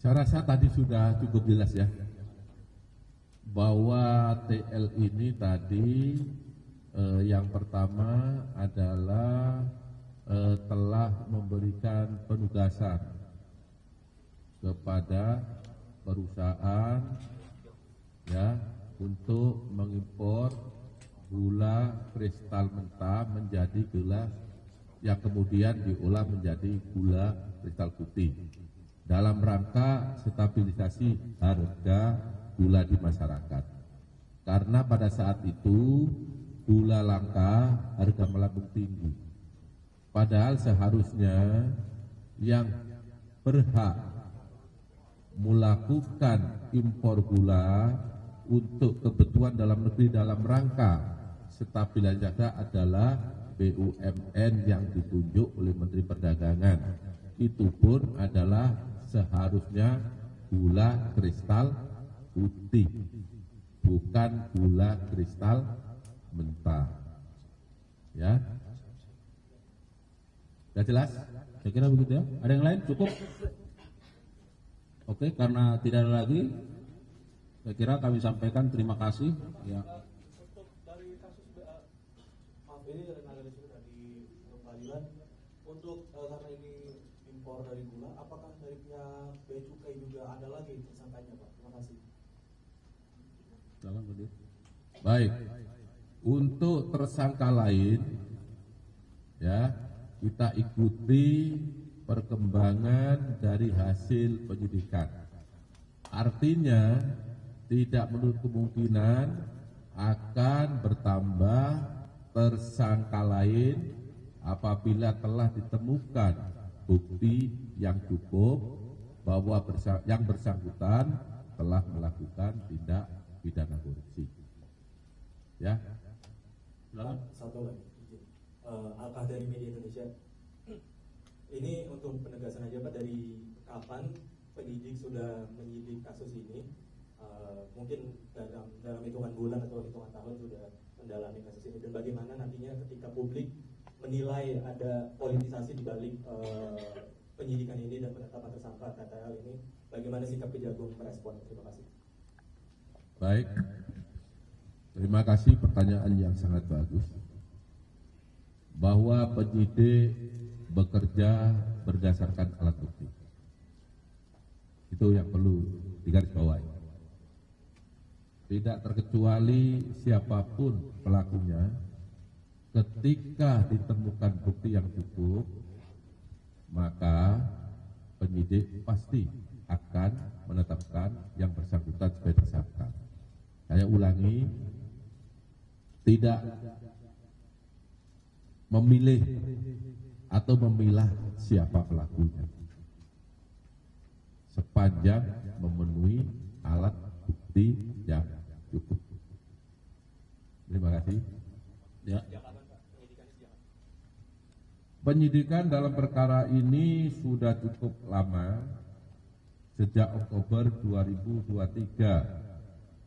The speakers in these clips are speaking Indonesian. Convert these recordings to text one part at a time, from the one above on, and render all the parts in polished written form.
Saya rasa tadi sudah cukup jelas ya, bahwa TL ini tadi yang pertama adalah telah memberikan penugasan kepada perusahaan ya untuk mengimpor gula kristal mentah menjadi gula yang kemudian diolah menjadi gula kristal putih dalam rangka stabilisasi harga gula di masyarakat. Karena pada saat itu gula langka, harga melambung tinggi. Padahal seharusnya yang berhak melakukan impor gula untuk kebutuhan dalam negeri dalam rangka stabilisasi adalah BUMN yang ditunjuk oleh Menteri Perdagangan. Itu pun adalah seharusnya gula kristal putih, bukan gula kristal mentah. Ya, sudah jelas? Saya kira begitu ya. Ada yang lain? Cukup? Oke, karena tidak ada lagi, saya kira kami sampaikan terima kasih. Ya. Untuk dari kasus maaf ini dari analisa dari pengadilan, untuk karena ini impor dari gula, apakah dari pihak Bea Cukai juga ada lagi tersangkanya, Pak? Terima kasih. Baik, untuk tersangka lain, ya kita ikuti perkembangan dari hasil penyidikan. Artinya tidak menutup kemungkinan akan bertambah tersangka lain apabila telah ditemukan bukti yang cukup bahwa yang bersangkutan telah melakukan tindak pidana korupsi. Ya. Satu lagi, Alkah dari Media Indonesia. Ini untuk penegasan aja Pak, dari kapan penyidik sudah menyidik kasus ini? Mungkin dalam hitungan bulan atau hitungan tahun sudah mendalami kasus ini, dan bagaimana nantinya ketika publik menilai ada politisasi di balik penyidikan ini dan penetapan tersangka KTL ini, bagaimana sikap Kejagung merespon? Terima kasih. Baik, terima kasih pertanyaan yang sangat bagus. Bahwa penyidik bekerja berdasarkan alat bukti, itu yang perlu digarisbawahi. Tidak terkecuali siapapun pelakunya, ketika ditemukan bukti yang cukup, maka penyidik pasti akan menetapkan yang bersangkutan sebagai tersangka. Saya ulangi, tidak memilih atau memilah siapa pelakunya, sepanjang memenuhi alat bukti yang cukup. Terima kasih. Ya. Penyidikan dalam perkara ini sudah cukup lama, sejak Oktober 2023.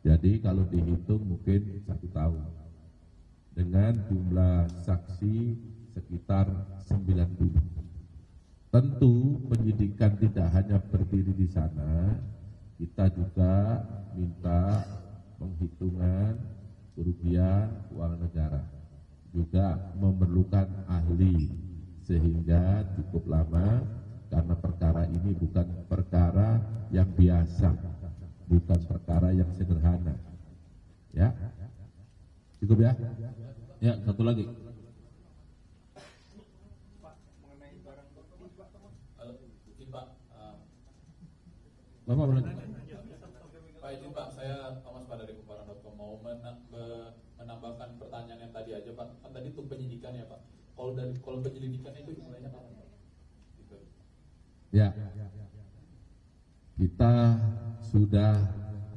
Jadi kalau dihitung mungkin 1 tahun, dengan jumlah saksi sekitar 90. Tentu penyidikan tidak hanya berdiri di sana, kita juga minta penghitungan kerugian keuangan negara, juga memerlukan ahli, sehingga cukup lama karena perkara ini bukan perkara yang biasa, bukan perkara yang sederhana. Ya, cukup ya. Ya, satu lagi. Pak, mengenai barang bukti, Pak, izin Pak, Bapak boleh. Pak izin Pak, saya Thomas Pak dari Kumparan.com mau menambahkan pertanyaan yang tadi aja Pak. Kan tadi itu penyidikan ya Pak. Kalau penyelidikan itu dimulainya kapan Pak? Gitu. Ya, kita sudah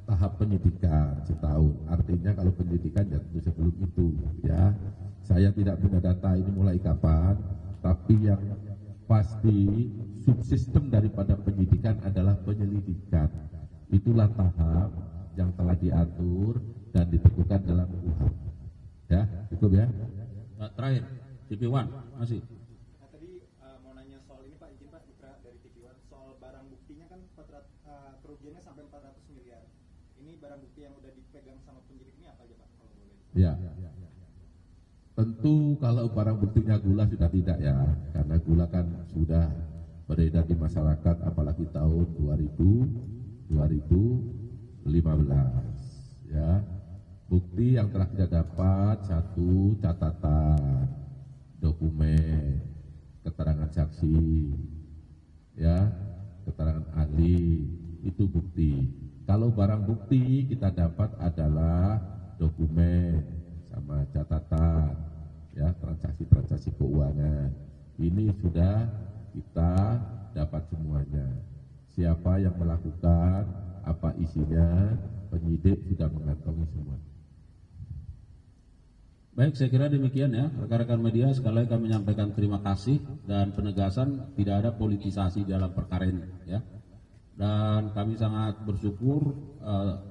tahap penyidikan setahun. Artinya kalau penyidikan ya tentu sebelum itu ya. Saya tidak punya data ini mulai kapan, tapi yang pasti subsistem daripada penyidikan adalah penyelidikan. Itulah tahap yang telah diatur dan ditentukan dalam KUHP. Ya, cukup ya. Terakhir, TV1 masih. Nah tadi mau nanya soal ini Pak, izin Pak, Ipra dari TV One, soal barang buktinya kan kerugiannya sampai 400 miliar. Ini barang bukti yang udah dipegang sama penyidik ini apa aja Pak kalau boleh? Ya. Tentu kalau barang buktinya gula sudah tidak ya, karena gula kan sudah beredar di masyarakat apalagi tahun 2015 ya. Bukti yang telah kita dapat, satu, catatan, dokumen, keterangan saksi, ya, keterangan ahli, itu bukti. Kalau barang bukti kita dapat adalah dokumen sama catatan, ya, transaksi keuangan. Ini sudah kita dapat semuanya. Siapa yang melakukan, apa isinya, penyidik sudah mengantongi semua. Baik, saya kira demikian ya, rekan-rekan media. Sekali lagi kami menyampaikan terima kasih dan penegasan tidak ada politisasi dalam perkara ini ya. Dan kami sangat bersyukur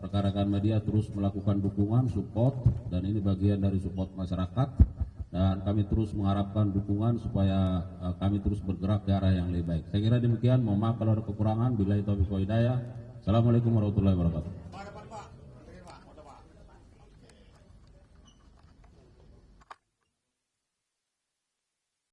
rekan-rekan media terus melakukan dukungan, support, dan ini bagian dari support masyarakat. Dan kami terus mengharapkan dukungan supaya kami terus bergerak ke arah yang lebih baik. Saya kira demikian. Mohon maaf kalau ada kekurangan. Billahi taufiq wal hidayah. Assalamualaikum warahmatullahi wabarakatuh.